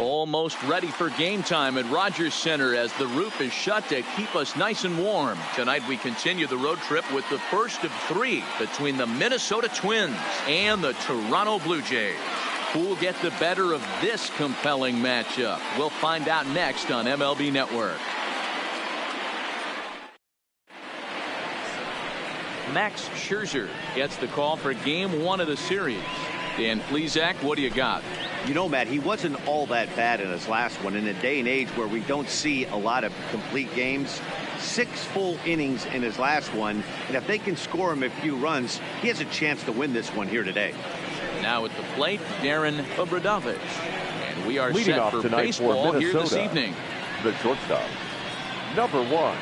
Almost ready for game time at Rogers Center as the roof is shut to keep us nice and warm. Tonight we continue the road trip with the first of 3 between the Minnesota Twins and the Toronto Blue Jays. Who'll get the better of this compelling matchup? We'll find out next on MLB Network. Max Scherzer gets the call for game 1 of the series. Dan Plesac, what do you got? You know, Matt, he wasn't all that bad in his last one. In a day and age where we don't see a lot of complete games, 6 full innings in his last one, and if they can score him a few runs, he has a chance to win this one here today. Now at the plate, Darren Obradovich. And we are leading set for baseball for here this evening. The shortstop, number 1.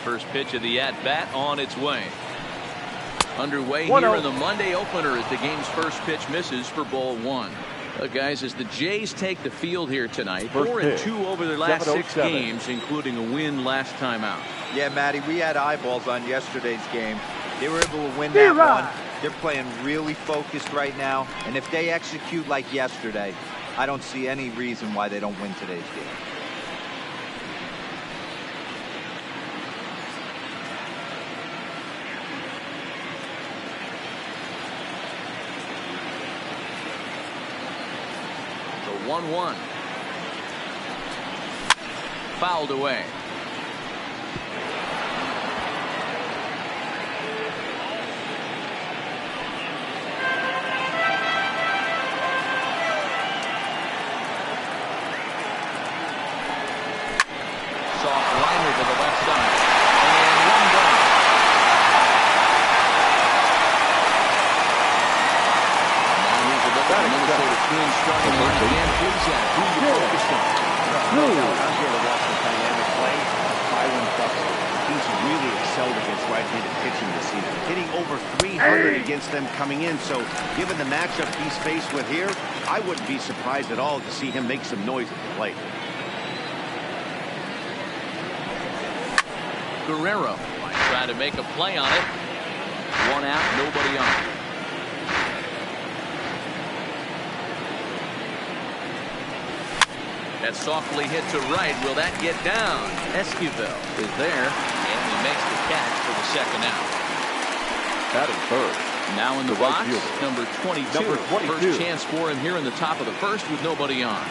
First pitch of the at-bat on its way. Underway 1-0 here in the Monday opener as the game's first pitch misses for ball 1. Guys, as the Jays take the field here tonight, 4-2 over their last 6 games, including a win last time out. Yeah, Matty, we had eyeballs on yesterday's game. They were able to win that one. They're playing really focused right now, and if they execute like yesterday, I don't see any reason why they don't win today's game. The 1-1. Fouled away. Against them coming in, so given the matchup he's faced with here, I wouldn't be surprised at all to see him make some noise at the plate. Guerrero trying to make a play on it. 1 out, nobody on. That softly hit to right. Will that get down? Esquivel is there, and he makes the catch for the second out. Batting third. Now in the box, number 22. First chance for him here in the top of the first with nobody on.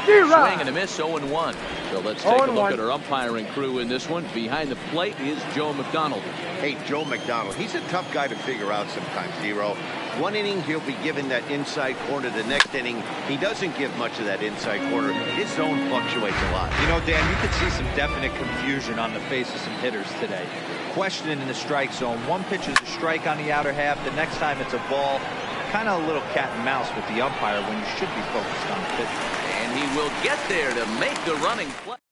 Swing and a miss, 0-1. So let's take a look at our umpiring crew in this one. Behind the plate is Joe McDonald. Hey, Joe McDonald, he's a tough guy to figure out sometimes, Zero. One inning, he'll be given that inside corner. The next inning, he doesn't give much of that inside corner. His zone fluctuates a lot. You know, Dan, you could see some definite confusion on the face of some hitters today. Questioning in the strike zone. One pitch is a strike on the outer half. The next time it's a ball. Kind of a little cat and mouse with the umpire when you should be focused on the pitch. And he will get there to make the running play.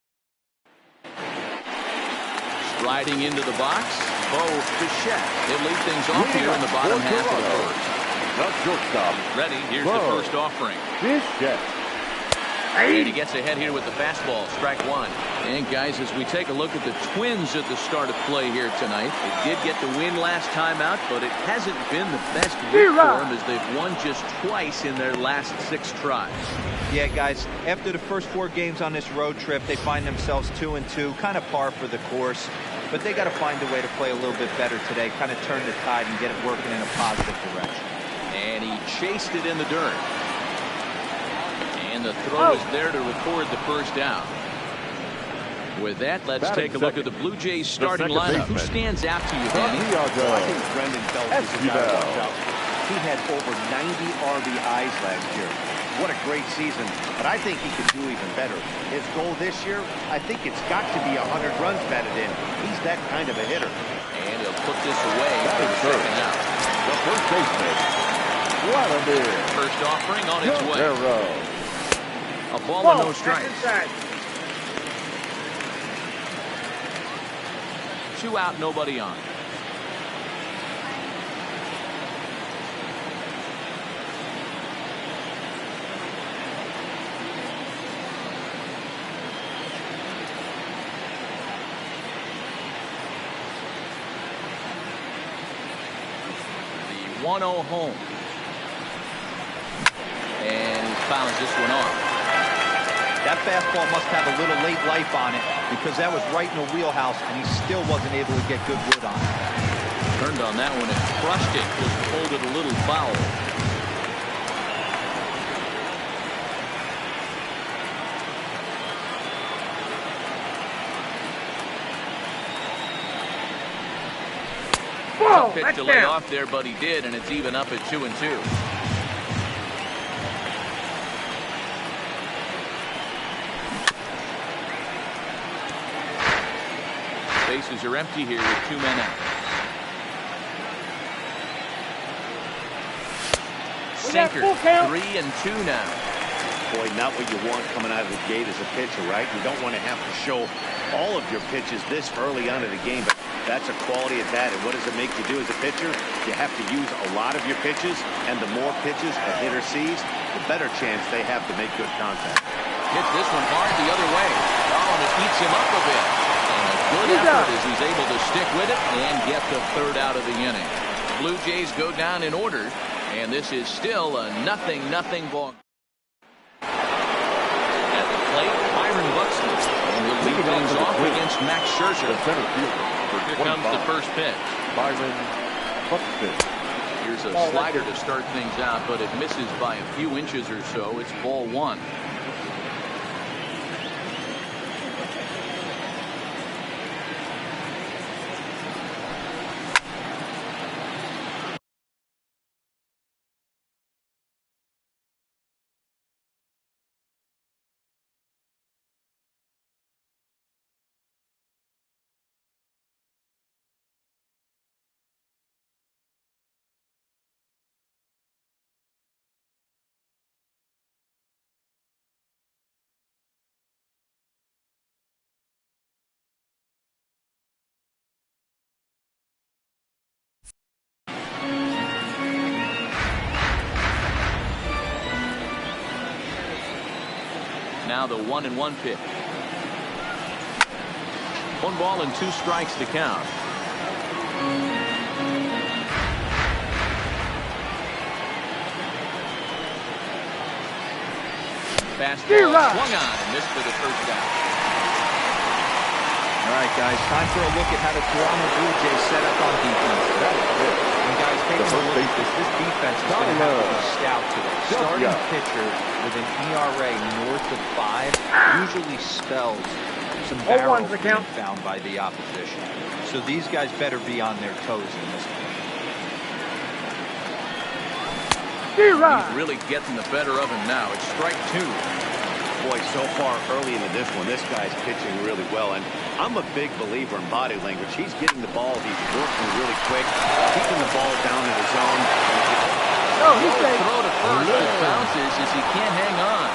Striding into the box, Bo Bichette. He'll lead things off here in the bottom half of the first. The shortstop. Ready, here's the first offering. Bichette. And he gets ahead here with the fastball, strike 1. And guys, as we take a look at the Twins at the start of play here tonight, they did get the win last time out, but it hasn't been the best week for them as they've won just twice in their last 6 tries. Yeah, guys, after the first 4 games on this road trip, they find themselves 2-2, kind of par for the course. But they got to find a way to play a little bit better today, kind of turn the tide and get it working in a positive direction. And he chased it in the dirt. And the throw is there to record the first down. With that, let's take a look at the Blue Jays starting lineup. Who stands out to you, Danny? I think Brendan Belt is a guy to watch out. He had over 90 RBIs last year. What a great season, but I think he could do even better. His goal this year, I think it's got to be 100 runs batted in. He's that kind of a hitter. And he'll put this away for the second out. The first baseman, Vladimir. First offering on its way. A ball and no strikes. 2 out, nobody on. 1-0 home. And he fouls this one off. That fastball must have a little late life on it because that was right in the wheelhouse, and he still wasn't able to get good wood on it. Turned on that one and crushed it. Just pulled it a little foul. Whoa, Pitch to lay off there, but he did, and it's even up at 2-2. Bases are empty here with 2 men out. Sinker, 3-2 now. Boy, not what you want coming out of the gate as a pitcher, right? You don't want to have to show all of your pitches this early on in the game, but that's a quality at bat. And what does it make you do as a pitcher? You have to use a lot of your pitches, and the more pitches a hitter sees, the better chance they have to make good contact. Hit this one hard the other way. Oh, and it eats him up a bit. And a good effort as he's able to stick with it and get the third out of the inning. Blue Jays go down in order, and this is still a 0-0 ball. At the plate, Byron Buxton. And we'll lead things off against Max Scherzer. Center fielder. Here comes the first pitch. Byron Buxton. Here's a slider to start things out, but it misses by a few inches or so. It's ball 1. Now the 1-1 pitch. 1 ball and 2 strikes to count. Fastball swung on and missed for the first out. All right, guys, time for a look at how the Toronto Blue Jays set up on defense. And guys, take a look at this. This defense is going to have to be stout today. Starting pitcher with an ERA north of 5 usually spells some barrels being found by the opposition. So these guys better be on their toes in this one. He's really getting the better of him now. It's strike 2. Boy, so far early into this one, this guy's pitching really well. And I'm a big believer in body language. He's getting the ball. He's working really quick, keeping the ball down in his zone. He's going to throw to first. It bounces as he can't hang on.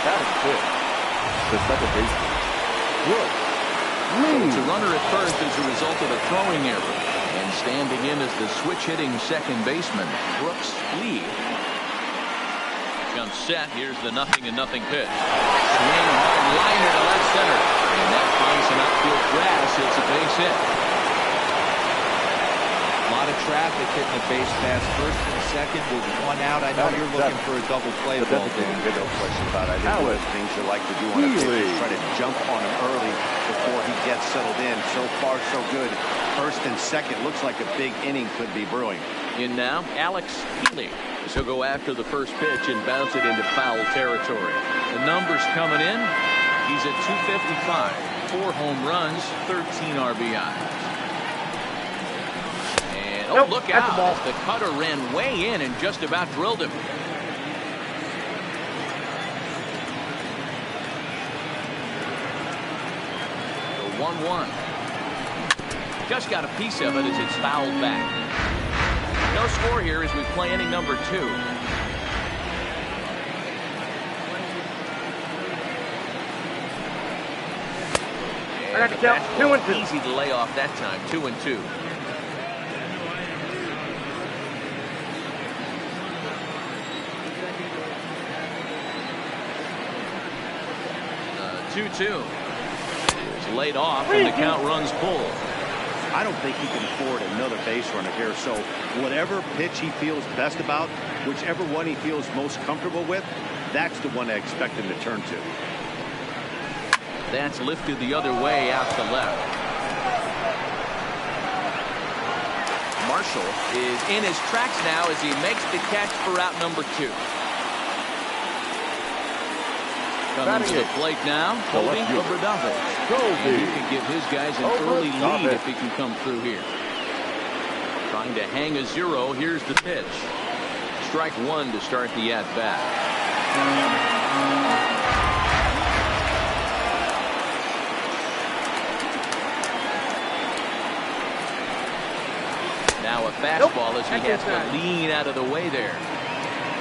That is good. The second baseman. Good. It's a runner at first as a result of a throwing error. And standing in as the switch-hitting second baseman, Brooks Lee. Jump set. Here's the 0-0 pitch. Swing hard liner to left center. And that finds some outfield grass. It's a base hit. A lot of traffic hitting the base pass first and second with 1 out. I know you're looking for a double play ball. No question about it. I think one of the things you like to do on a pitch is try to jump on him early before he gets settled in. So far, so good. First and second looks like a big inning could be brewing. In now, Alex Healy. So go after the first pitch and bounce it into foul territory. The numbers coming in. He's at 255. 4 home runs, 13 RBIs. Oh, look out. The cutter ran way in and just about drilled him. The 1-1. Just got a piece of it as it's fouled back. No score here as we play inning number 2. I got to count 2-2. Easy to lay off that time. 2-2. 2-2. It's laid off and the count runs full. I don't think he can afford another base runner here. So whatever pitch he feels best about, whichever one he feels most comfortable with, that's the one I expect him to turn to. That's lifted the other way out to left. Marshall is in his tracks now as he makes the catch for out number 2. Coming to the plate now, Colby Obradave. And he can give his guys an early lead if he can come through here. Trying to hang a 0. Here's the pitch. Strike 1 to start the at-bat. Now a fastball as he has to lean out of the way there.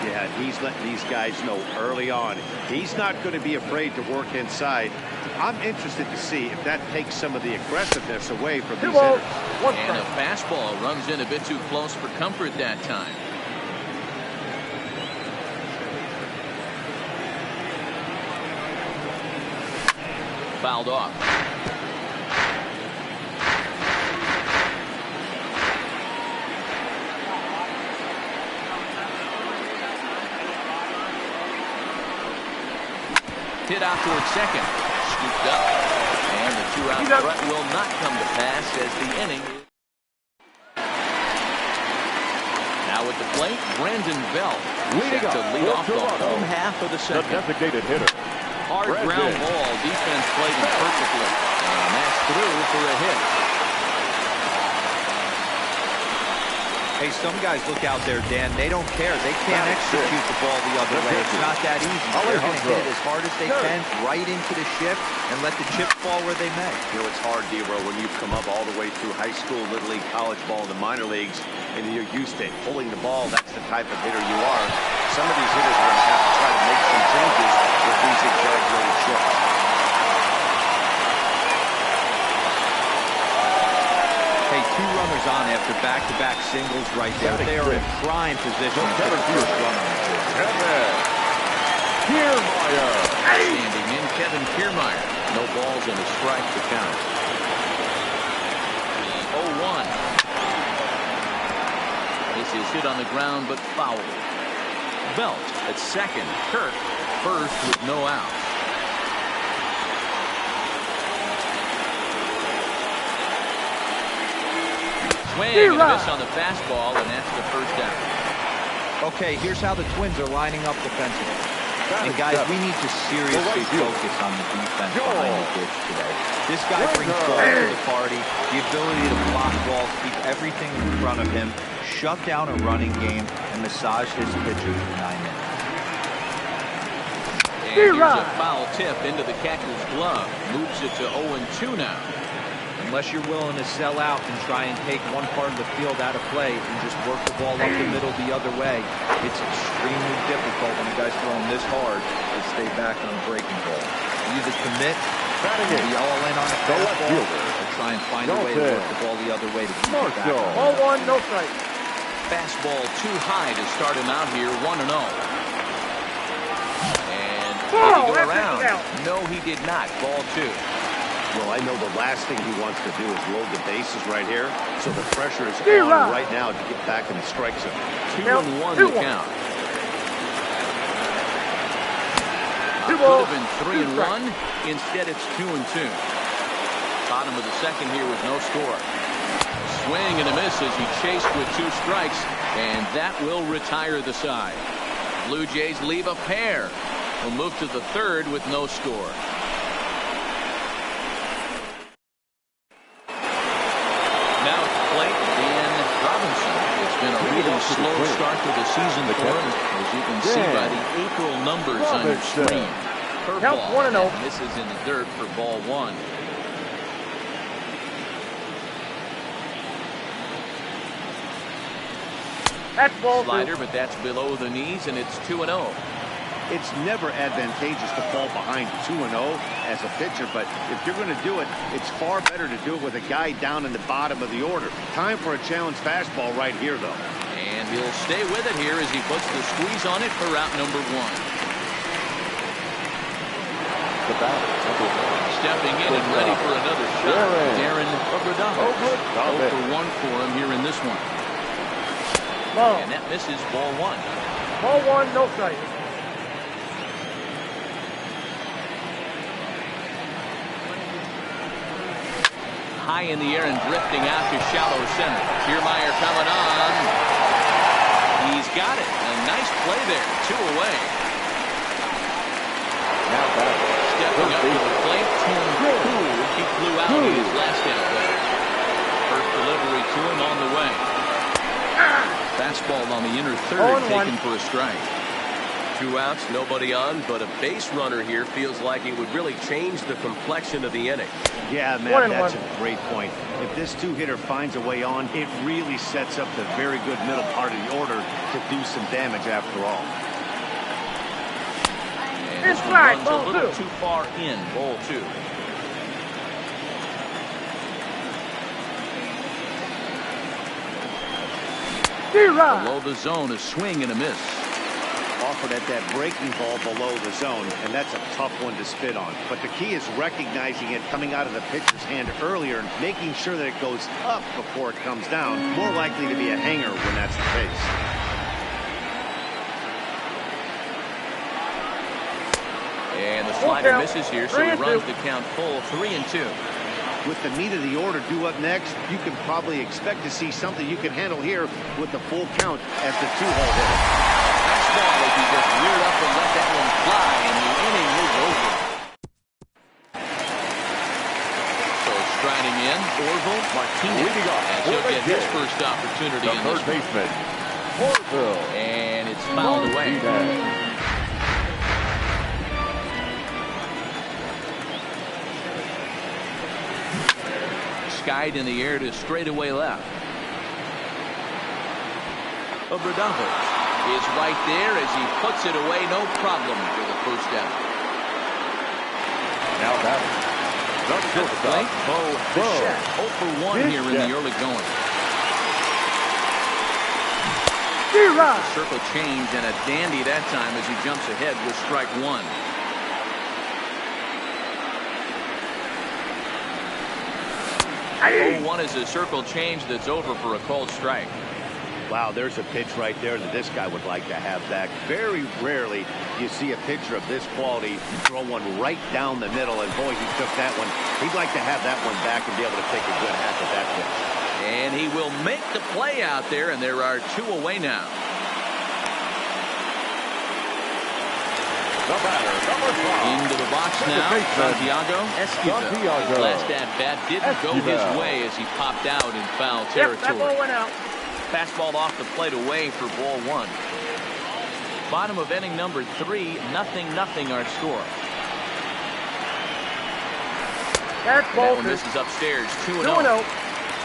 Yeah, he's letting these guys know early on. He's not going to be afraid to work inside. I'm interested to see if that takes some of the aggressiveness away from these hitters. And a fastball runs in a bit too close for comfort that time. Fouled off. Hit out towards second. Scooped up. And the 2-out threat will not come to pass as the inning. Now at the plate, Brandon Bell. Leading up to lead off the home half of the second. The designated hitter. Hard ground ball. Defense played him perfectly. And that's through for a hit. Hey, some guys look out there, Dan. They don't care. They can't execute the ball the other way. It's not that easy. They're going to hit it as hard as they can, right into the shift, and let the chips fall where they may. You know, it's hard, D-Row, when you've come up all the way through high school, little league, college ball, the minor leagues, and you're used to pulling the ball. That's the type of hitter you are. Some of these hitters are going to have to try to make some changes with these exaggerated shifts. Hey, 2 runners on after back-to-back singles right there. They are in prime position to get the first run on the board. Kiermaier. Standing in, Kevin Kiermaier. No balls and a strike to count. 0-1. This is hit on the ground but foul. Belt at second. Kirk first with no outs. Swing and a miss on the fastball, and that's the first down. Okay, here's how the Twins are lining up defensively. And guys, we need to seriously focus on the defense behind the pitch today. This guy brings balls to the party, the ability to block balls, keep everything in front of him, shut down a running game, and massage his pitcher for 9 minutes. And here's a foul tip into the catcher's glove. Moves it to 0-2 now. Unless you're willing to sell out and try and take one part of the field out of play and just work the ball up the middle the other way, it's extremely difficult when a guy's throwing this hard to stay back on a breaking ball. Either commit, be all in on a fastball, or try and find a way to work the ball the other way to keep it back. Ball 1, no strike. Fastball too high to start him out here, 1-0. And did he go around? No, he did not. Ball 2. Well, I know the last thing he wants to do is load the bases right here, so the pressure is on right now to get back in the strike zone. 2-1 to count. Could have been 3-1. Instead, it's 2-2. Bottom of the second here with no score. Swing and a miss as he chased with 2 strikes, and that will retire the side. Blue Jays leave a pair. We'll move to the third with no score. Slow start to the season for him, as you can see by the April numbers on your screen. Curveball, and this is in the dirt for ball 1. That's ball 2. Slider, but that's below the knees, and it's 2-0. It's never advantageous to fall behind 2-0 as a pitcher, but if you're going to do it, it's far better to do it with a guy down in the bottom of the order. Time for a challenge fastball right here, though. And he'll stay with it here as he puts the squeeze on it for route number 1. The batter, number 1. stepping in and ready for another shot. Darren Obradovich. 0 for 1 for him here in this one. Ball. And that misses ball 1. Ball 1, no strike. High in the air and drifting out to shallow center. Kiermaier coming on. He's got it. A nice play there. 2 away. Now back. Stepping up to the plate, Tim Cool. He flew out in his last at bat. First delivery to him on the way. Fastball on the inner third, taken for a strike. 2 outs, nobody on, but a base runner here feels like it would really change the complexion of the inning. Yeah, man, that's a great point. If this 2-hitter finds a way on, it really sets up the very good middle part of the order to do some damage after all. And this one runs a little too far in, ball 2. Below the zone, a swing and a miss. Offered at that breaking ball below the zone, and that's a tough one to spit on. But the key is recognizing it coming out of the pitcher's hand earlier and making sure that it goes up before it comes down. More likely to be a hanger when that's the case. And the slider misses here, so he runs the count full, 3-2. With the meat of the order due up next, you can probably expect to see something you can handle here with the full count as the 2-hole hitter. Fastball as he just reared up and let that one fly, and the inning is over. So striding in, Orville Martinez, as he'll get his first opportunity in this baseman, Orville. And it's fouled away. Skied in the air to straightaway left. Obradovich is right there as he puts it away, no problem for the first out. Now batting. At the plate, Bo Bichette, 0 for 1 here in the early going. A circle change and a dandy that time as he jumps ahead with strike 1. 0-1 is a circle change that's over for a called strike. Wow, there's a pitch right there that this guy would like to have back. Very rarely you see a pitcher of this quality throw one right down the middle, and boy, he took that one. He'd like to have that one back and be able to take a good hack at that pitch. And he will make the play out there, and there are 2 away now. The batter, number 5. Into the box now, Santiago Esquivel. Last at-bat didn't go his way as he popped out in foul territory. Yep, that ball went out. Fastball off the plate away for ball 1. Bottom of inning number 3, 0-0 our score. That's ball 2. This is upstairs, 2-0.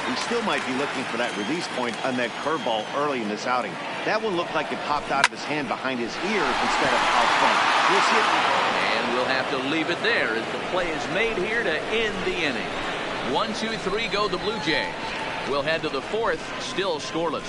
He still might be looking for that release point on that curveball early in this outing. That one looked like it popped out of his hand behind his ear instead of out front. We'll see it. And we'll have to leave it there as the play is made here to end the inning. 1, 2, 3 go the Blue Jays. We'll head to the 4th, still scoreless.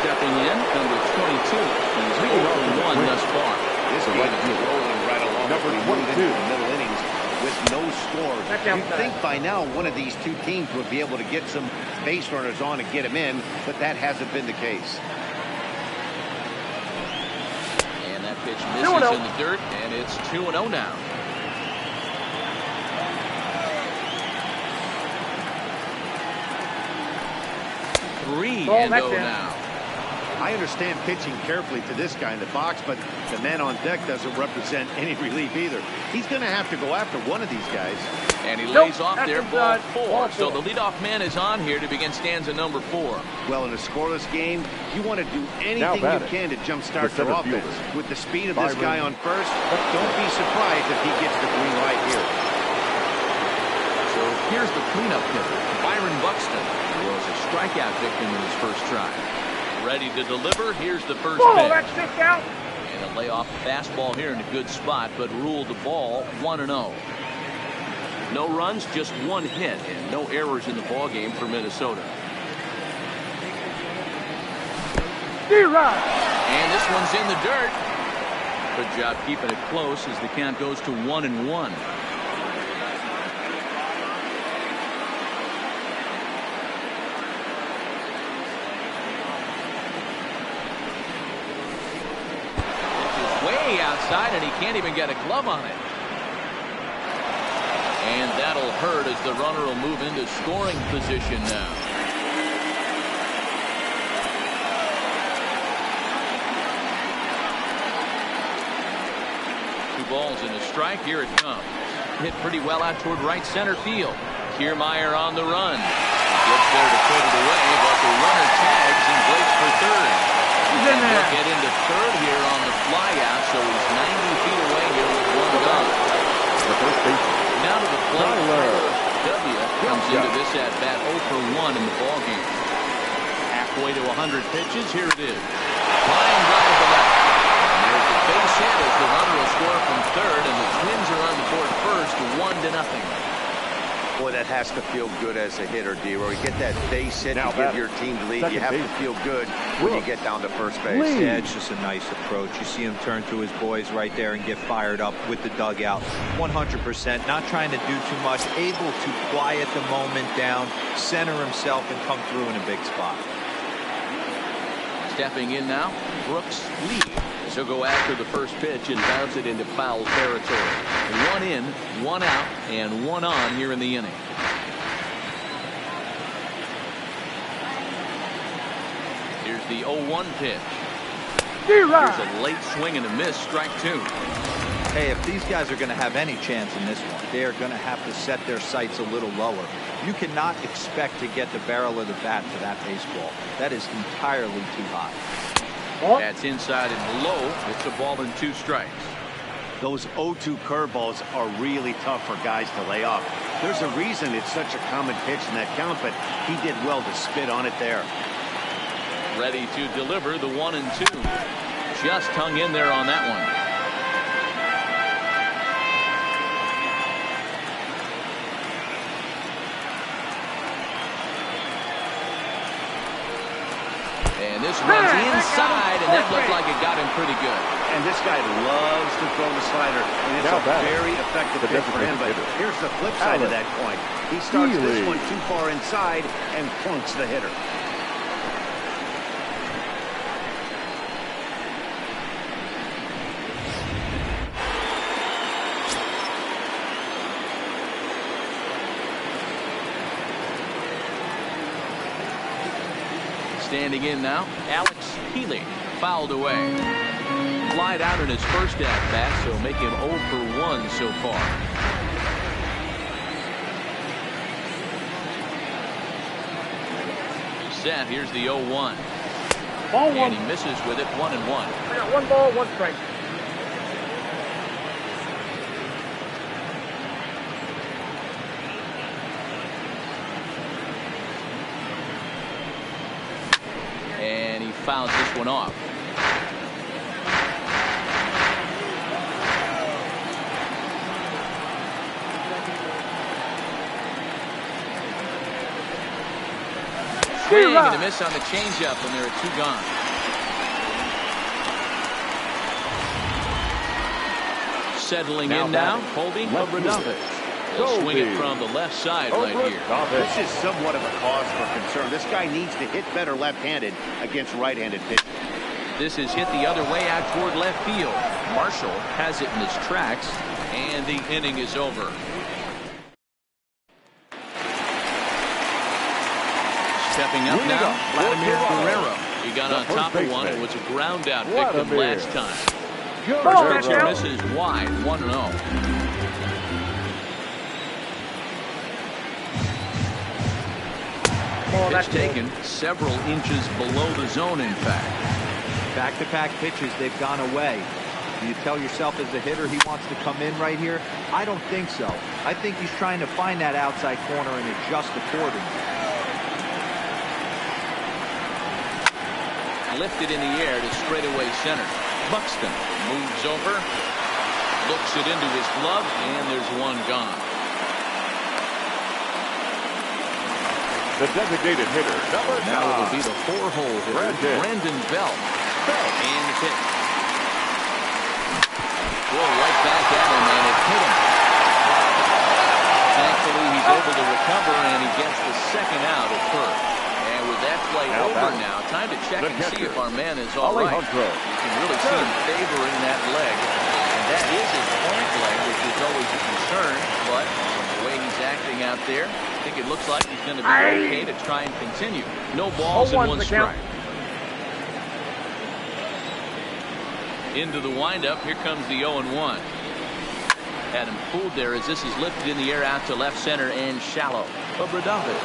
Stepping in, number 22. He's 0-1 thus far. This game is rolling right along. Number 22 in the middle innings with no score. You'd think by now one of these 2 teams would be able to get some base runners on and get them in, but that hasn't been the case. And that pitch misses in the dirt, and it's 2-0 now. Now. I understand pitching carefully to this guy in the box, but the man on deck doesn't represent any relief either. He's going to have to go after one of these guys. And he lays off there, ball 4. So the leadoff man is on here to begin stanza number 4. Well, in a scoreless game, you want to do anything you can to jumpstart their offense. With the speed of this guy on first, don't be surprised if he gets the green light here. So here's the cleanup hitter, Byron Buxton, who was a strikeout victim in his first try. Ready to deliver. Here's the first pitch. That's 6 out. And a layoff fastball here in a good spot, but ruled the ball 1-0. No runs, just 1 hit, and no errors in the ball game for Minnesota. D-Rod. And this one's in the dirt. Good job keeping it close as the count goes to 1-1. Way outside, and he can't even get a glove on it. And that'll hurt as the runner will move into scoring position now. Two balls and a strike. Here it comes. Hit pretty well out toward right center field. Kiermaier on the run. He gets there to put it away, but the runner tags and breaks for third. He's in there. He'll get into third here on the flyout, so he's 90 feet away here with one gone. The first baseman. Now to the plate. W comes into this at bat 0 for 1 in the ballgame. Halfway to 100 pitches. Here it is. Flying drive to left. And there's the base hit as the runner will score from third, and the Twins are on the board first, 1-0. Boy, that has to feel good as a hitter, D-Roy. You get that base hit Now to give your team the lead. You have to feel good when you get down to first base. Yeah, it's just a nice approach. You see him turn to his boys right there and get fired up with the dugout. 100%, not trying to do too much, able to quiet the moment down, center himself, and come through in a big spot. Stepping in now, Brooks Lee. So go after the first pitch and bounce it into foul territory. 1 in, 1 out, and 1 on here in the inning. Here's the 0-1 pitch. D-Rod. Here's a late swing and a miss, strike 2. Hey, if these guys are going to have any chance in this one, they are going to have to set their sights a little lower. You cannot expect to get the barrel of the bat to that baseball. That is entirely too high. That's inside and low. It's a ball and 2 strikes. Those 0-2 curveballs are really tough for guys to lay off. There's a reason it's such a common pitch in that count, but he did well to spit on it there. Ready to deliver the 1-2. Just hung in there on that one. And this runs inside, and that looked like it got him pretty good. And this guy loves to throw the slider, and it's a very effective pitch for him. But here's the flip side of that coin. He starts this one too far inside and plunks the hitter. Standing in now, Alex Healy, fouled away. Flied out in his first at-bat, so make him 0 for 1 so far. Set, here's the 0-1. Ball 1. And he misses with it, 1-1. I got 1 ball, 1 strike. And he fouls this one off. Swing and a miss on the changeup, and there are 2 gone. Settling in now, holding Abramovich. They'll swing it from the left side right here. This is somewhat of a cause for concern. This guy needs to hit better left-handed against right-handed pitchers. This is hit the other way out toward left field. Marshall has it in his tracks, and the inning is over. Stepping up now, Vladimir Guerrero. He got on top of one and was a ground out victim last time. First pitch misses wide, 1-0. Pitch taken several inches below the zone, in fact. Back-to-back pitches, they've gone away. Do you tell yourself as a hitter he wants to come in right here? I don't think so. I think he's trying to find that outside corner and adjust accordingly. Lifted in the air to straightaway center. Buxton moves over, looks it into his glove, and there's 1 gone. The designated hitter, number 9. Now it'll be the 4-hole hitter, Brandon Belt. And the pitch. Throw right back at him, and it hit him. Thankfully, he's able to recover, and he gets the second out at first. And with that play over now, time to check and see if our man is all right. You can really see him favoring that leg. And that is his point leg, which is always a concern. But from the way he's acting out there, I think it looks like he's going to be okay to try and continue. No balls and 1 strike. Into the windup. Here comes the 0-1. Had him pulled there as this is lifted in the air out to left center and shallow. Obradovich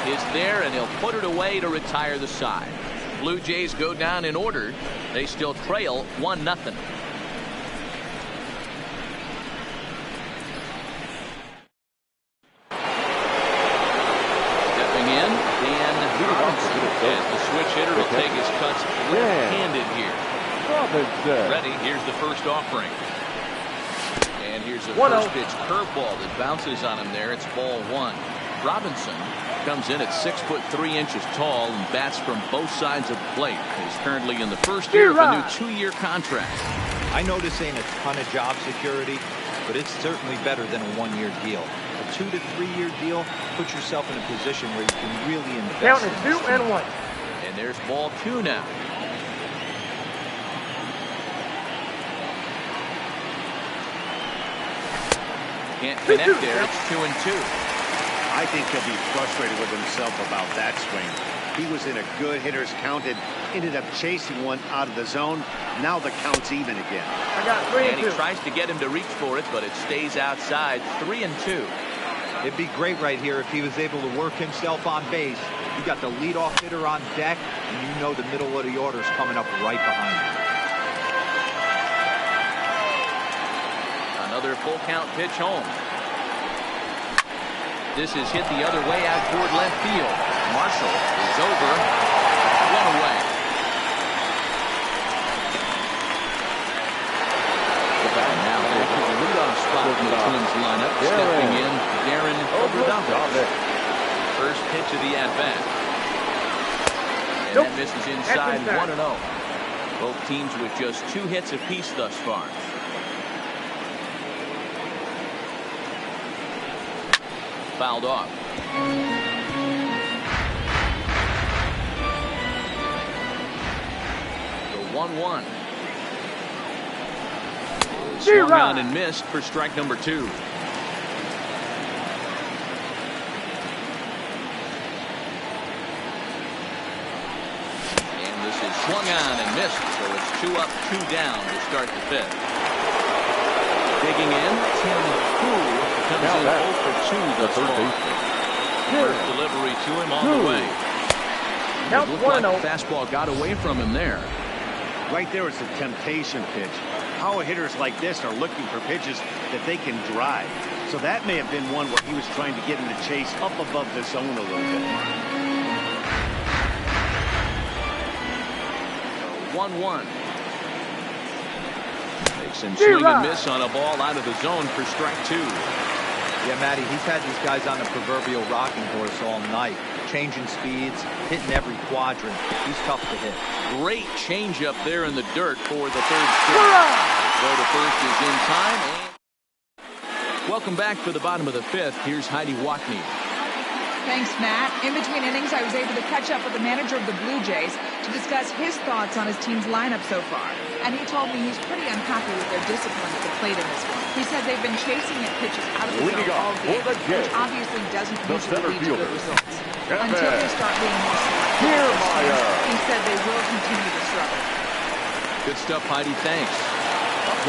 is there, and he'll put it away to retire the side. Blue Jays go down in order. They still trail 1-0. Stepping in, Dan Robinson. As the switch hitter will take his cuts left-handed here. Ready, here's the first offering. And here's a first pitch curveball that bounces on him there. It's ball 1. Robinson comes in at 6'3" tall and bats from both sides of the plate. He's currently in the first year of a new 2-year contract. I know this ain't a ton of job security, but it's certainly better than a 1-year deal. A 2 to 3 year deal puts yourself in a position where you can really invest. Count is 2 and 1. And there's ball 2 now. Can't connect there. It's 2 and 2. I think he'll be frustrated with himself about that swing. He was in a good hitter's count and ended up chasing one out of the zone. Now the count's even again. I got 3 and 2. And he tries to get him to reach for it, but it stays outside. 3 and 2. It'd be great right here if he was able to work himself on base. You got the leadoff hitter on deck, and you know the middle of the order is coming up right behind him. Another full count pitch home. This is hit the other way out toward left field. Marshall is over. 1 away. And now the leadoff spot in the Twins lineup. Stepping in, Darren Obradovich. First pitch of the at-bat. And that misses inside 1-0. Both teams with just 2 hits apiece thus far. Fouled off. The 1-1. Swung on and missed for strike number 2. And this is swung on and missed, so it's 2 up, 2 down to start the 5th. Digging in, Tim Poole comes in 0 for 2 thus far. First delivery to him on the way. It looked like the fastball got away from him there. Right there is a temptation pitch. Power hitters like this are looking for pitches that they can drive. So that may have been one where he was trying to get him to chase up above the zone a little bit. 1-1. And swing and miss on a ball out of the zone for strike 2. Yeah, Matty, he's had these guys on the proverbial rocking horse all night. Changing speeds, hitting every quadrant. He's tough to hit. Great changeup there in the dirt for the 3rd strike. Throw to first is in time. And welcome back for the bottom of the 5th. Here's Heidi Watney. Thanks, Matt. In between innings, I was able to catch up with the manager of the Blue Jays to discuss his thoughts on his team's lineup so far. And he told me he's pretty unhappy with their discipline at the plate in this one. He said they've been chasing at pitches out of the zone all game, which obviously doesn't usually lead to good results. Until they start being more selective. He said they will continue to struggle. Good stuff, Heidi. Thanks.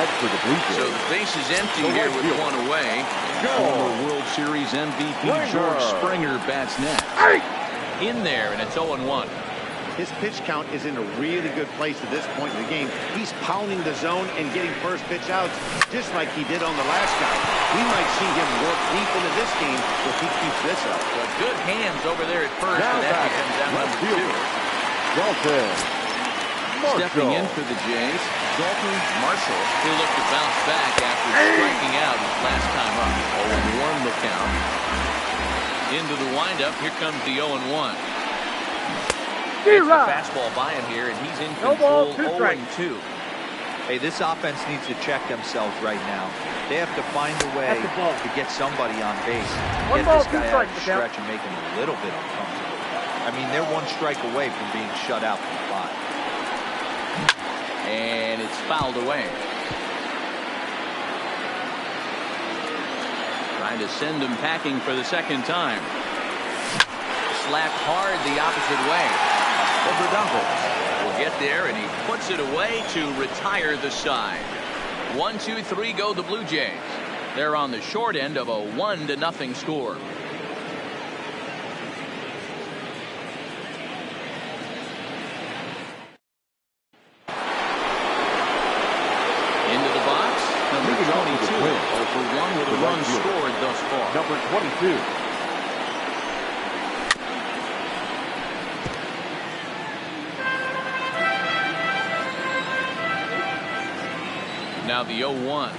Next for the Blue Jays. So the base is empty here with 1 away. Former World Series MVP George Springer bats next. In there, and it's 0-1. His pitch count is in a really good place at this point in the game. He's pounding the zone and getting first pitch outs, just like he did on the last guy. We might see him work deep into this game if he keeps this up. But good hands over there at first, and that becomes out number 2. Dalton Marshall. Stepping in for the Jays, Dalton Marshall. He'll look to bounce back after striking out his last time up. 0-1 the count. Into the windup. Here comes the 0-1. Gets the fastball by him here, and he's in control. 0-2. Hey, this offense needs to check themselves right now. They have to find a way to get somebody on base, get this guy out of the stretch and make him a little bit uncomfortable. I mean, they're one strike away from being shut out from 5. And it's fouled away. Trying to send him packing for the second time. Slapped hard the opposite way. Will get there, and he puts it away to retire the side. 1-2-3 go the Blue Jays. They're on the short end of a 1-0 score. Into the box, number 22. 0-for-1 with a run scored thus far. Number 22. Now the 0-1.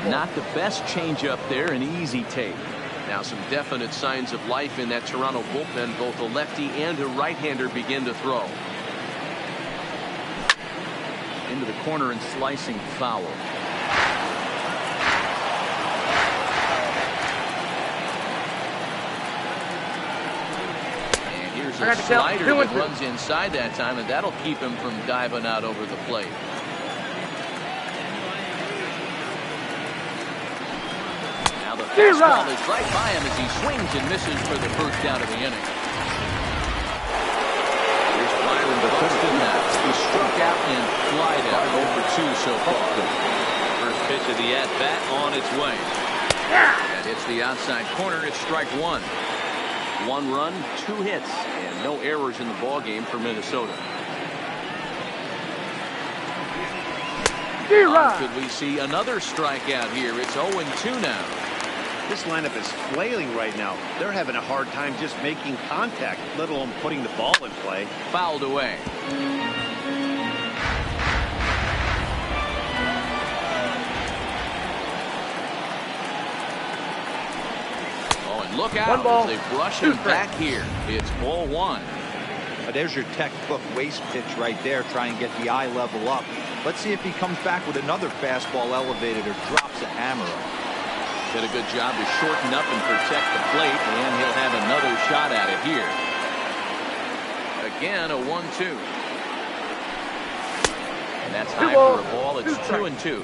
Not the best changeup there, an easy take. Now some definite signs of life in that Toronto bullpen. Both a lefty and a right-hander begin to throw. Into the corner and slicing foul. And here's a slider that runs inside that time, and that'll keep him from diving out over the plate. Now the fastball is right by him as he swings and misses for the first out of the inning. Here's Byron Buxton now. He struck out and flied out 0-for-2 so far. First pitch of the at-bat on its way. That hits the outside corner. It's strike 1. 1 run, 2 hits, and no errors in the ball game for Minnesota. Could we see another strikeout here? It's 0-2 now. This lineup is flailing right now. They're having a hard time just making contact, let alone putting the ball in play. Fouled away. Oh, and look out as they brush him back here. It's ball 1. There's your textbook waste pitch right there. Try and get the eye level up. Let's see if he comes back with another fastball elevated or drops a hammer. Did a good job to shorten up and protect the plate, and he'll have another shot at it here. Again, a 1-2. And that's high for a ball. It's 2-2.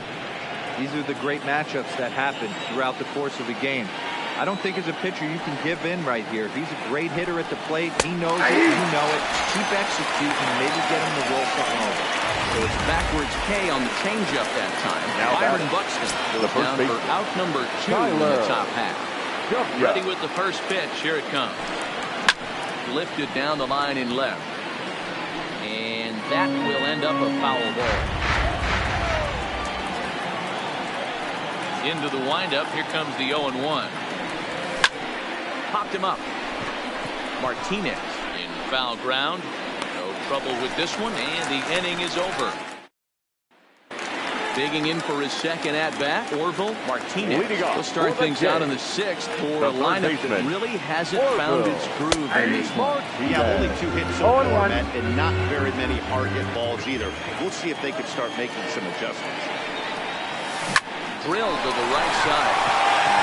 These are the great matchups that happen throughout the course of a game. I don't think as a pitcher you can give in right here. He's a great hitter at the plate. He knows it. You know it. Keep executing. Maybe get him to roll something over. So it's backwards K on the changeup that time. Now Byron Buxton goes down for out number 2 in the top half. Ready with the first pitch. Here it comes. Lifted down the line in left. And that will end up a foul ball. Into the windup. Here comes the 0-1. Popped him up. Martinez in foul ground. No trouble with this one, and the inning is over. Digging in for his second at-bat, Orville Martinez. We'll start things out in the 6th for a lineup that really hasn't found its groove in this one. Yeah, only 2 hits so far, Matt, and not very many hard hit balls either. We'll see if they can start making some adjustments. Drilled to the right side.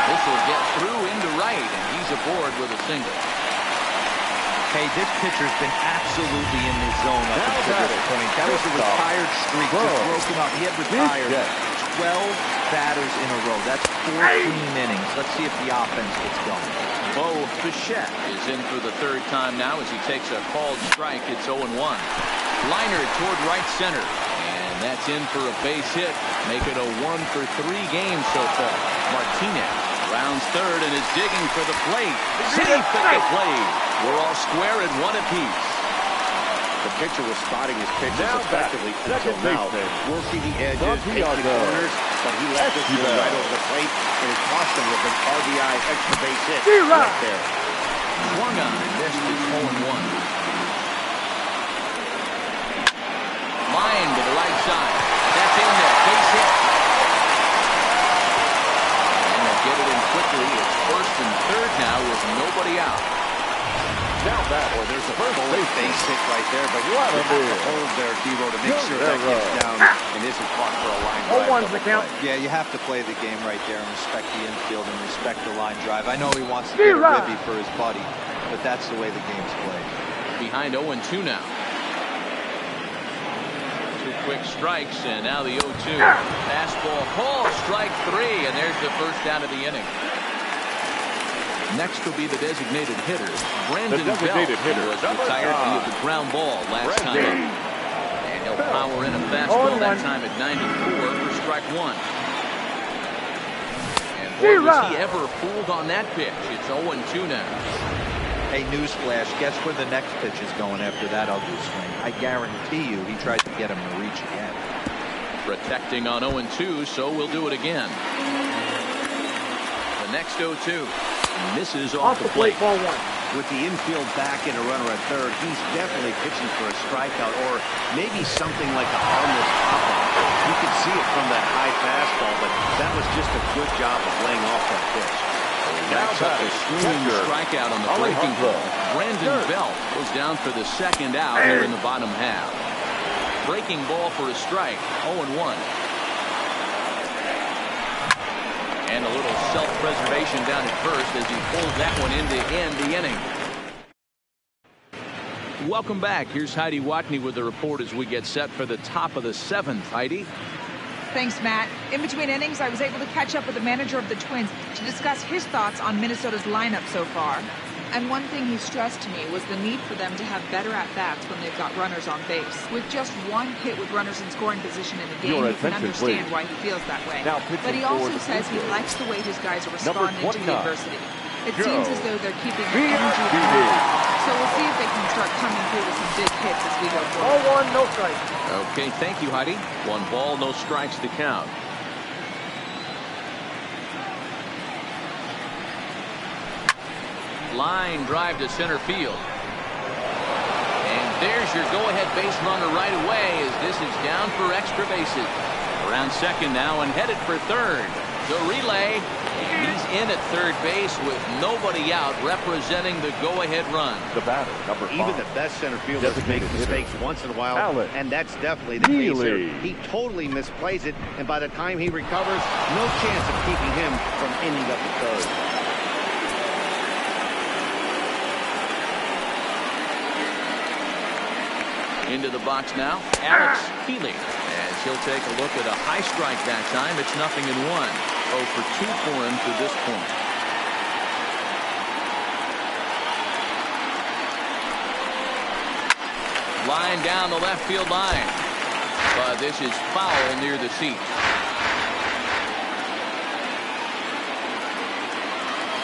This will get through into right, and he's aboard with a single. Hey, this pitcher's been absolutely in the zone up until this point. That was a retired streak, just broken up. He had retired 12 batters in a row. That's 14 innings. Let's see if the offense gets going. Bo Bichette is in for the 3rd time now as he takes a called strike. It's 0-1. Liner toward right center. And that's in for a base hit. Make it a 1-for-3 game so far. Martinez rounds 3rd and is digging for the plate. Safe at the plate. We're all square at 1 apiece. The pitcher was spotting his pitches effectively until now, working the edges, taking corners, but he left this one right over the plate, and it cost him with an RBI extra base hit right there. Swung on and missed. It's 0-1. Line to the right side. That's in there. Base hit. And they'll get it in quickly. It's 1st now with nobody out. Now that, or there's a first base hit right there, but you have to hold there, Devo, to make sure that gets down and isn't caught for a line drive. 0-1's the count. Yeah, you have to play the game right there and respect the infield and respect the line drive. I know he wants to get a ribby for his buddy, but that's the way the game's played. Behind 0-2 now. Two quick strikes, and now the 0-2. Fastball, call, strike 3, and there's the first out of the inning. Next will be the designated hitter, Brandon Belt, who was retired via the ground ball last time up. And he'll power in a fastball that time at 94 for strike 1. And boy, was he ever fooled on that pitch. It's 0-2 now. Hey, newsflash, guess where the next pitch is going after that ugly swing? I guarantee you he tried to get him to reach again. Protecting on 0-2, so we'll do it again. The next 0-2. Misses off the plate. Ball 1. With the infield back and a runner at third, he's definitely pitching for a strikeout or maybe something like a harmless pop-up. You could see it from that high fastball, but that was just a good job of laying off that pitch. That's a swinging strikeout on the breaking ball. Brandon Belt goes down for the second out here in the bottom half. Breaking ball for a strike. 0-1. And a little self-preservation down at first as he pulls that one in to end the inning. Welcome back. Here's Heidi Watney with the report as we get set for the top of the 7th. Heidi? Thanks, Matt. In between innings, I was able to catch up with the manager of the Twins to discuss his thoughts on Minnesota's lineup so far. And one thing he stressed to me was the need for them to have better at-bats when they've got runners on base. With just one hit with runners in scoring position in the game, you can understand why he feels that way. But he also says he likes the way his guys are responding to the adversity. It seems as though they're keeping the energy high. So we'll see if they can start coming through with some big hits as we go forward. 0-1, no strike. Okay, thank you, Heidi. 1 ball, no strikes to count. Line drive to center field. And there's your go-ahead base runner right away as this is down for extra bases. Around second now and headed for third. The relay. And he's in at third base with nobody out representing the go-ahead run. The batter, number 5. Even the best center fielders make mistakes once in a while, and that's definitely the case here. He totally misplays it, and by the time he recovers, no chance of keeping him from ending up at third. Into the box now, Alex Healy, as he'll take a look at a high strike that time. It's 0-1. 0 for 2 for him to this point. Line down the left field line, but this is foul near the seat.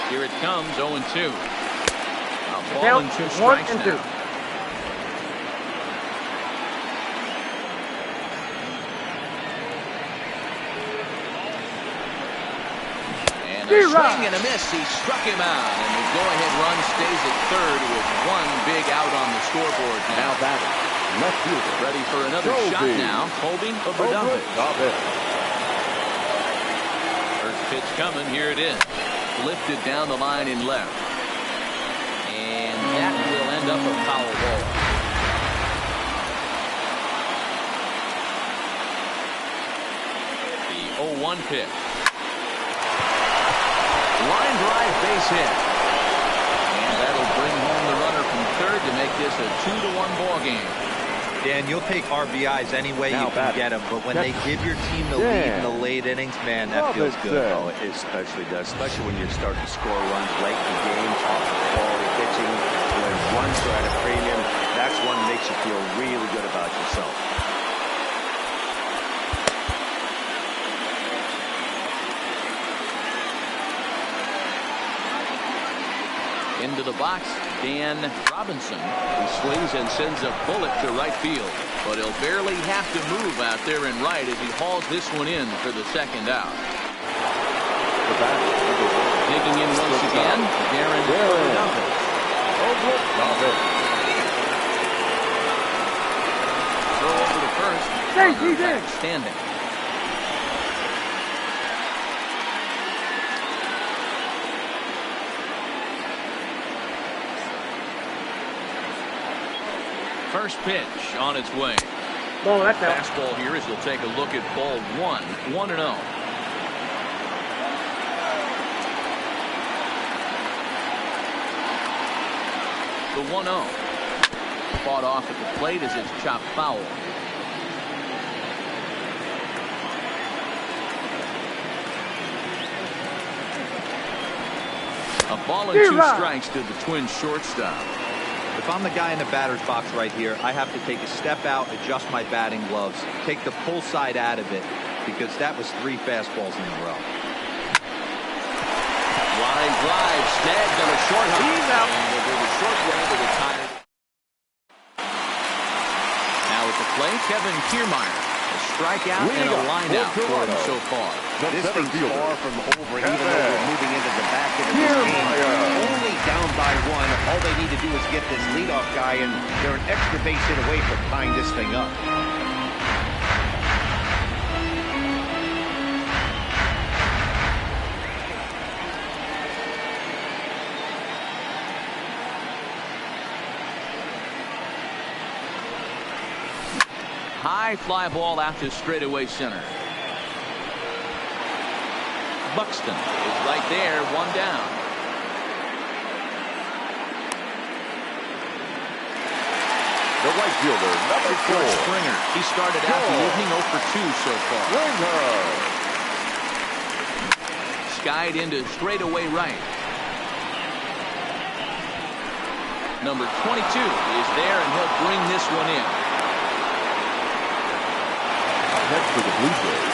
Here it comes, 0-2. A ball and 2 strikes now. A swing and a miss. He struck him out, and the go-ahead run stays at third with 1 big out on the scoreboard. Now batter, left fielder, ready for another shot now. Colby Overdump. First pitch coming. Here it is. Lifted down the line in left, and that will end up a foul ball. The 0-1 pitch. Line drive base hit. And that'll bring home the runner from third to make this a 2-1 ball game. Dan, you'll take RBIs any way you can get them, but when they give your team the lead in the late innings, man, that feels good. Oh, it especially does, especially when you're starting to score runs late in the game, off of quality pitching, when runs are at a premium. That's one that makes you feel really good about yourself. Into the box, Dan Robinson, who swings and sends a bullet to right field. But he'll barely have to move out there in right as he hauls this one in for the second out. Digging in once again, Darren Overdump. Throw over to first. Standing. First pitch on its way. Ball, that's out. Fastball here as we'll take a look at ball 1. 1-0. The 1-0. Fought off at the plate as it's chopped foul. A ball and 2 strikes to the Twins shortstop. If I'm the guy in the batter's box right here, I have to take a step out, adjust my batting gloves, take the pull side out of it, because that was 3 fastballs in a row. Line drive, snagged on a short hop. He's out. And we'll go to short way to retire. Now at the plate, Kevin Kiermaier. A strikeout and a line out for him so far. This thing's far from over, even though we're moving into the back end of this game. Only down by 1. All they need to do is get this leadoff guy, and they're an extra base hit away from tying this thing up. High fly ball out to straightaway center. Buxton is right there, 1 down. The right fielder, number 4. Springer. He started out the evening 0 for 2 so far. Skied into straightaway right. Number 22 is there, and he'll bring this one in. Next for the Blue Jays.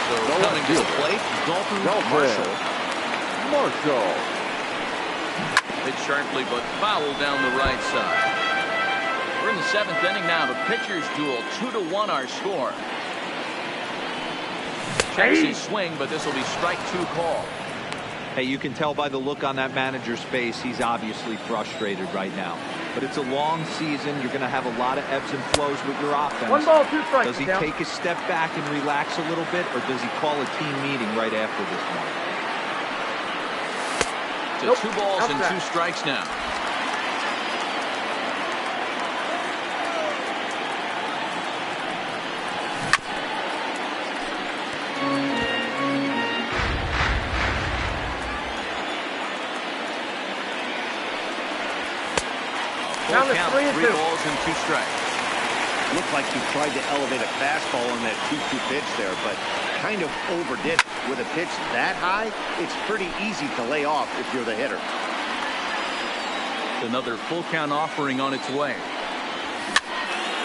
So coming to the plate, Dalton Marshall. Hit sharply, but foul down the right side. We're in the 7th inning now. The pitcher's duel, 2-1 our score. Checks his swing, but this will be strike 2 call. Hey, you can tell by the look on that manager's face, he's obviously frustrated right now. But it's a long season. You're going to have a lot of ebbs and flows with your offense. 1 ball, 2 strikes. Does he take a step back and relax a little bit, or does he call a team meeting right after this one? To 2 balls and 2 strikes now. Down to Count, 3 and 2. 3 balls and 2 strikes. Looked like he tried to elevate a fastball on that 2-2 pitch there, but kind of overdid it. With a pitch that high, it's pretty easy to lay off if you're the hitter. Another full count offering on its way.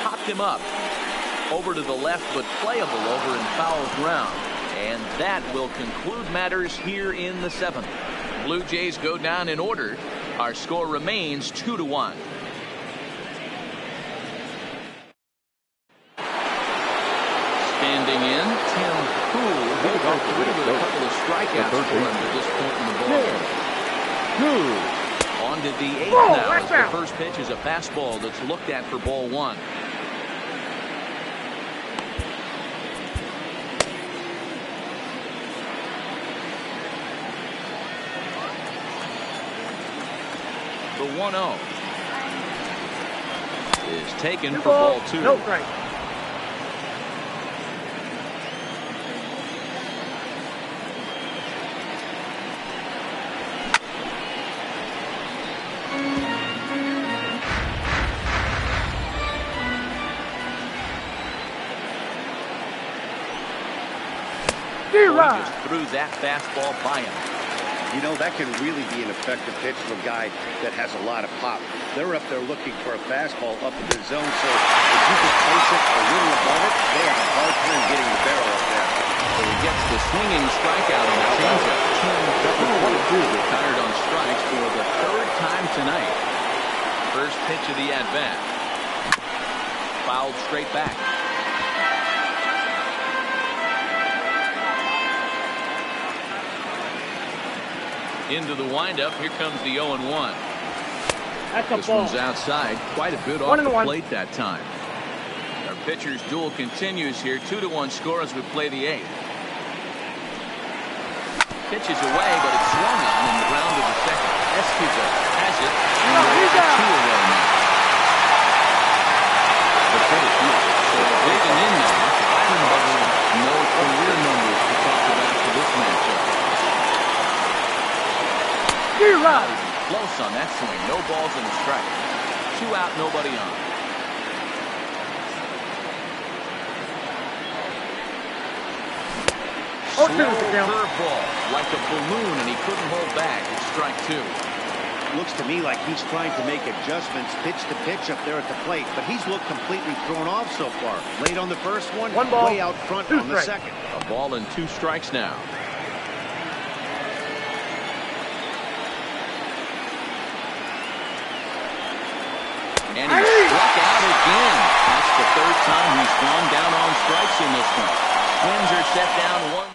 Popped him up. Over to the left, but playable over in foul ground. And that will conclude matters here in the 7th. Blue Jays go down in order. Our score remains 2-1. Standing in, Tim Poole. He'll go through with a couple of strikeouts for him at this point in the ball. On to the 8th now. The first pitch is a fastball that's looked at for ball 1. The 1-0 is taken for ball 2. No strike. Just threw that fastball by him. You know, that can really be an effective pitch for a guy that has a lot of pop. They're up there looking for a fastball up in the zone, so if you can place it a little above it, they have a hard time getting the barrel up there. So he gets the swinging strikeout on the changeup. Tim retired on strikes for the 3rd time tonight. First pitch of the at-bat. Fouled straight back. Into the windup. Here comes the 0-1. That's a This ball. one's outside. Quite a bit off the plate that time. Our pitcher's duel continues here. 2-1 score as we play the 8th. Pitches away, but it's swung on in the ground of the second. Esquivel has it. And he's out. 2 away now. Not even close on that swing. No balls and a strike. 2 out, nobody on. Slow curveball, like a balloon, and he couldn't hold back. It's strike 2. Looks to me like he's trying to make adjustments pitch to pitch up there at the plate, but he's looked completely thrown off so far. Late on the first one, way out front on the second. A ball and 2 strikes now. And he struck out again. That's the 3rd time he's gone down on strikes in this one. Twins are set down 1.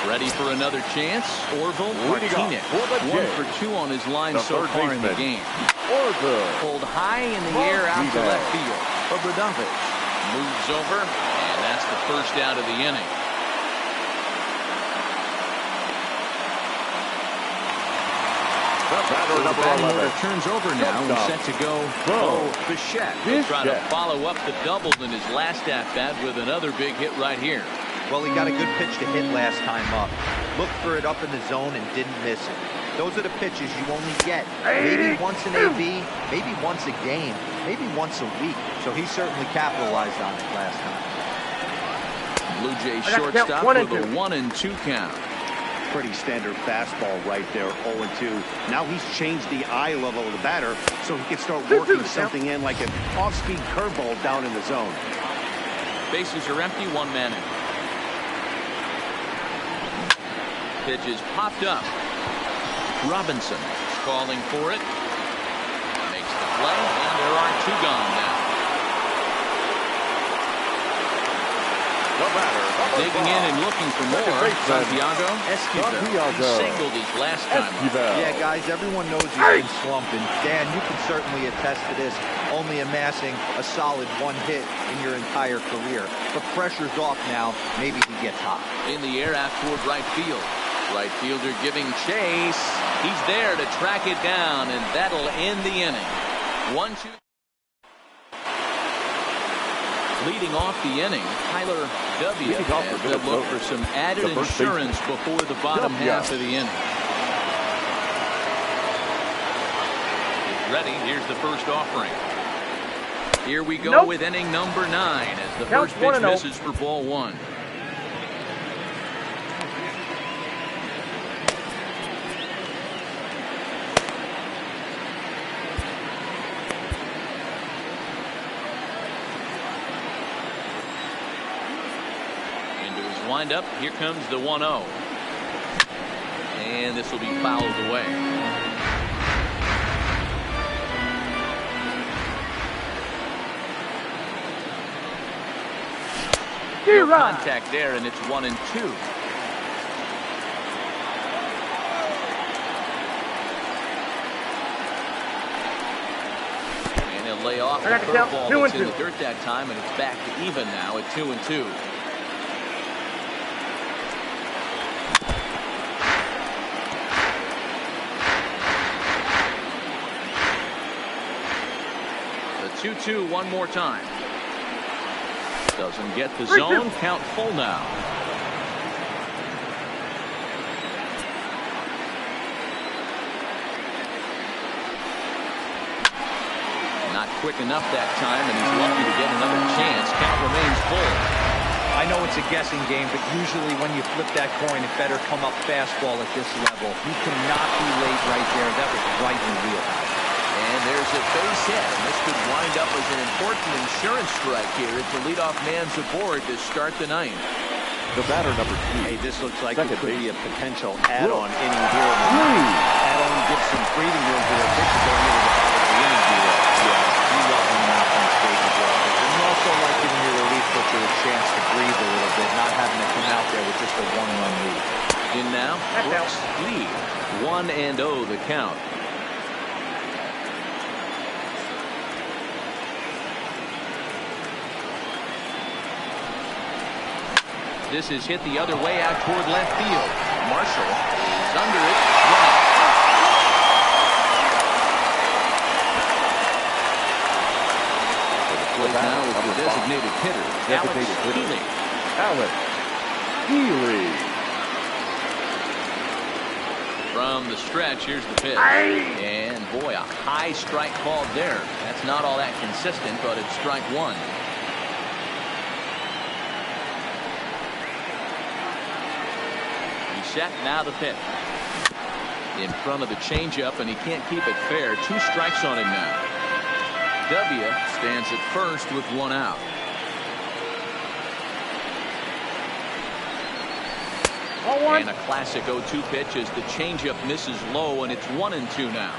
Ready for another chance. Orville Martinez. 1 for 2 on his line so far in the game. Orville. Pulled high in the air out to left field. Obradovich moves over, and that's the first out of the inning. The batting order turns over now and set to go. Bichette will try to follow up the double in his last at-bat with another big hit right here. Well, he got a good pitch to hit last time up. Looked for it up in the zone and didn't miss it. Those are the pitches you only get maybe once in AB, maybe once a game, maybe once a week. So he certainly capitalized on it last time. Blue Jays shortstop with a 1-2 count. Pretty standard fastball right there, 0-2. Now he's changed the eye level of the batter so he can start working something in like an off-speed curveball down in the zone. Bases are empty, 1 man in. Pitch is popped up. Robinson is calling for it. Makes the play, and there are 2 gone now. Digging in and looking for more. Santiago Esquivel. He singled his last time. Yeah, guys, everyone knows he's been slumping. Dan, you can certainly attest to this. Only amassing a solid 1 hit in your entire career. But pressure's off now. Maybe he gets hot. In the air out toward right field. Right fielder giving chase. He's there to track it down, and that'll end the inning. 1-2. Leading off the inning, Tyler W. has to look for some added insurance before the bottom half of the inning. Ready, here's the first offering. Here we go with inning number 9 as the first pitch misses for ball 1. Wind up, here comes the 1-0. And this will be fouled away. No contact there, and it's 1-2. And he'll lay off the curveball that's in the dirt that time, and it's back to even now at 2-2. The 2-2 one more time. Doesn't get the zone. Count full now. Not quick enough that time, and he's lucky to get another chance. Count remains full. I know it's a guessing game, but usually when you flip that coin, it better come up fastball at this level. He cannot be late right there. That was right in the wheelhouse. And there's a base hit. And this could wind up as an important insurance strike here if the leadoff man's aboard to start the 9th. The batter, number 2. Hey, this looks like it could be a potential add-on inning here. Add-on gives some breathing room for the pitcher going into the bottom of the inning. You love him in offense stages. And you also like giving your relief pitcher a chance to breathe a little bit, not having to come out there with just a 1-run lead. In now, Brooks lead. 1-0 the count. This is hit the other way out toward left field. Marshall is under it. Play now is the designated hitter, Alex Healy. Alex Healy. From the stretch, here's the pitch. And boy, a high strike called there. That's not all that consistent, but it's strike one. He's set, now the pitch. In front of the changeup, and he can't keep it fair. 2 strikes on him now. W stands at first with 1 out. And a classic 0-2 pitch as the changeup misses low, and it's 1-2 now.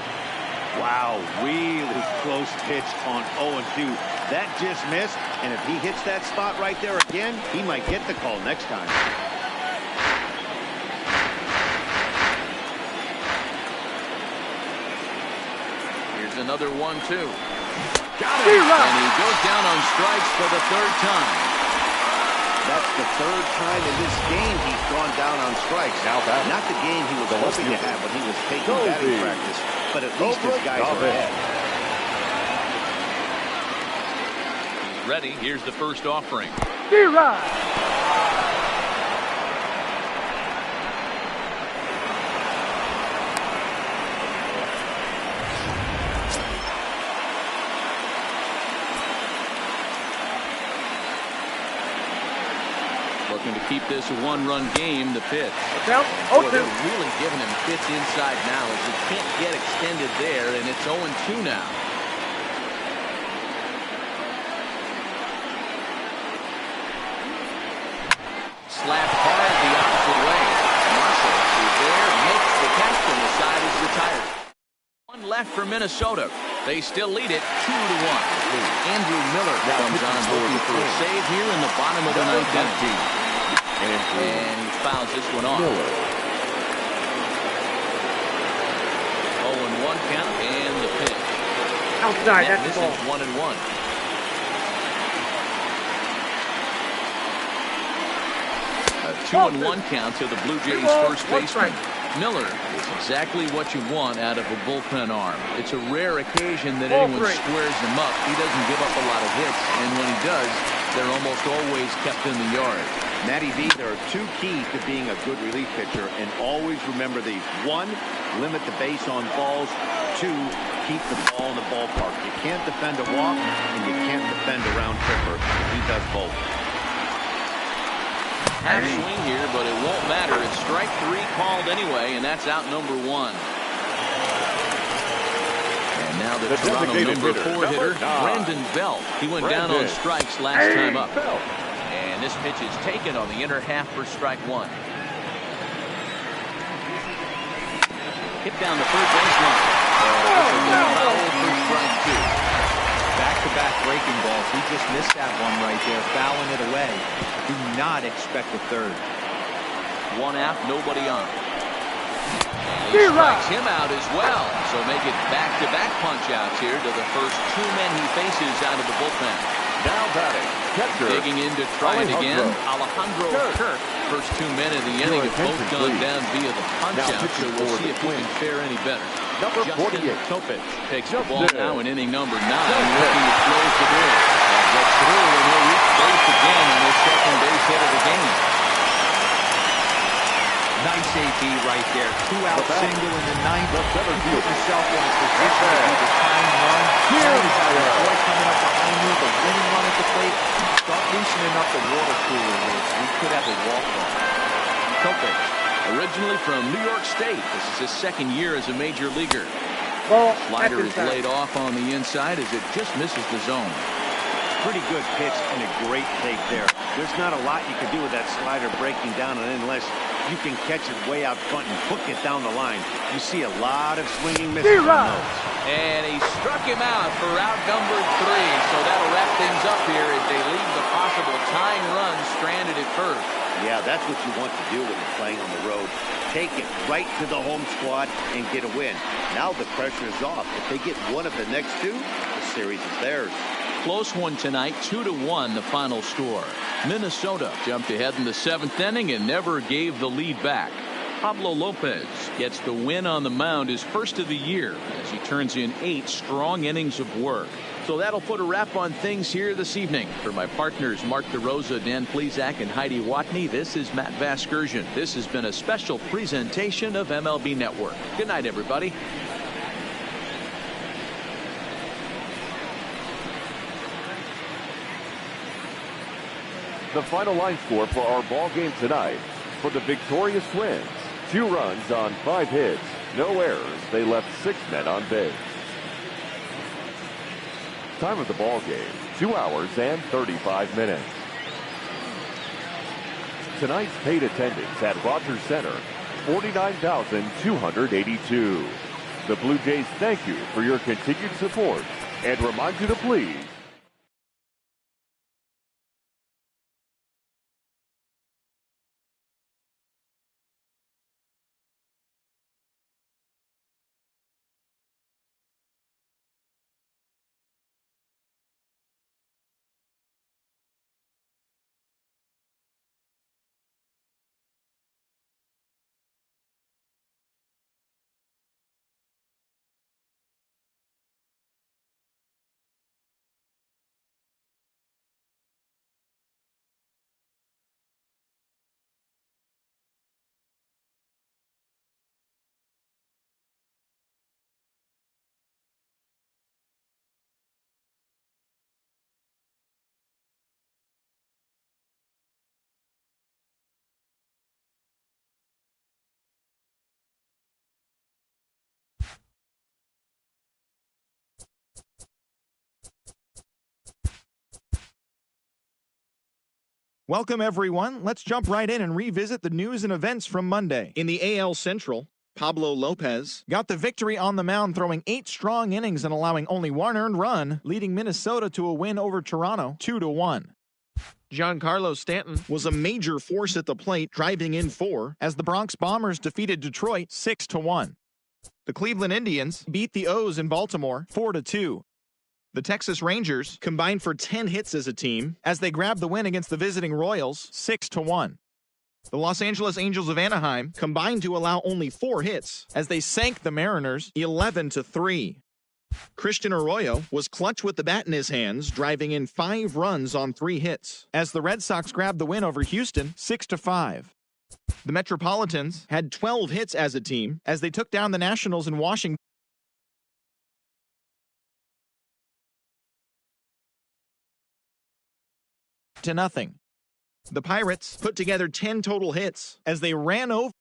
Wow, really close pitch on 0-2. That just missed, and if he hits that spot right there again, he might get the call next time. Here's another 1-2. Got it! And he goes down on strikes for the 3rd time. That's the 3rd time in this game he's gone down on strikes. Now that not the game he was hoping to have when he was taking batting practice, but at least his guys are ahead. He's ready. Here's the first offering. Looking to keep this a 1-run game. The pitch. Boy, they're really giving him fits inside now as he can't get extended there, and it's 0-2 now. Slapped hard the opposite way. Marshall is there, makes the catch, and the side is retired. 1 left for Minnesota. They still lead it 2-1. Andrew Miller comes on looking for a save here in the bottom of the 9th inning. And he fouls this one off. 0-1 count and the pitch. Outside, that's this the ball. Is 1-1. A 2-1 count to the Blue Jays first baseman. Miller is exactly what you want out of a bullpen arm. It's a rare occasion that anyone squares him up. He doesn't give up a lot of hits, and when he does, they're almost always kept in the yard. Matty V, there are 2 keys to being a good relief pitcher, and always remember these. 1, limit the base on balls. 2, keep the ball in the ballpark. You can't defend a walk, and you can't defend a round tripper. He does both. Half swing here, but it won't matter. It's strike 3 called anyway, and that's out number 1. And now the Toronto number 4 hitter, Brandon Belt. He went down on strikes last time up. And this pitch is taken on the inner half for strike 1. Hit down the third baseline. Foul for strike 2. Back-to-back breaking balls. He just missed that one right there, fouling it away. Do not expect a third. 1 out, nobody on. He strikes him out as well. So make it back-to-back punch-outs here to the first 2 men he faces out of the bullpen. Now batting, catcher. Digging in to try it again. Alejandro Kirk. First 2 men of the inning have both gone down via the punch-out, so we'll see if he can fare any better. Number 48. Kopech takes the ball now in inning number 9, looking to close the door. Gets through, and he'll reach base again on his second base hit of the game. Nice AP right there. 2-out single in the 9th. You put yourself in a position to do the tying run. Here we got a boy coming up behind you, the winning run at the plate. Start loosening up the water cooler. We could have a walk-off. Kopech, originally from New York State. This is his 2nd year as a major leaguer. Slider is laid off on the inside as it just misses the zone. Pretty good pitch and a great take there. There's not a lot you can do with that slider breaking down unless you can catch it way out front and hook it down the line. You see a lot of swinging misses on those. And he struck him out for out number 3. So that'll wrap things up here as they leave the possible tying run stranded at first. Yeah, that's what you want to do when you're playing on the road. Take it right to the home squad and get a win. Now the pressure is off. If they get one of the next 2, the series is theirs. Close one tonight, 2-1 the final score. Minnesota jumped ahead in the 7th inning and never gave the lead back. Pablo Lopez gets the win on the mound, his first of the year, as he turns in 8 strong innings of work. So that'll put a wrap on things here this evening. For my partners, Mark DeRosa, Dan Plesac, and Heidi Watney, this is Matt Vasgersian. This has been a special presentation of MLB Network. Good night, everybody. The final line score for our ball game tonight. For the victorious Twins, 2 runs on 5 hits, no errors. They left 6 men on base. Time of the ball game, 2 hours and 35 minutes. Tonight's paid attendance at Rogers Center, 49,282. The Blue Jays thank you for your continued support and remind you to please Welcome, everyone. Let's jump right in and revisit the news and events from Monday. In the AL Central, Pablo Lopez got the victory on the mound, throwing 8 strong innings and allowing only 1 earned run, leading Minnesota to a win over Toronto 2-1. Giancarlo Stanton was a major force at the plate, driving in 4 as the Bronx Bombers defeated Detroit 6-1. The Cleveland Indians beat the O's in Baltimore 4-2. The Texas Rangers combined for 10 hits as a team as they grabbed the win against the visiting Royals 6-1. The Los Angeles Angels of Anaheim combined to allow only 4 hits as they sank the Mariners 11-3. Christian Arroyo was clutch with the bat in his hands, driving in 5 runs on 3 hits as the Red Sox grabbed the win over Houston 6-5. The Metropolitans had 12 hits as a team as they took down the Nationals in Washington 0. The Pirates put together 10 total hits as they ran over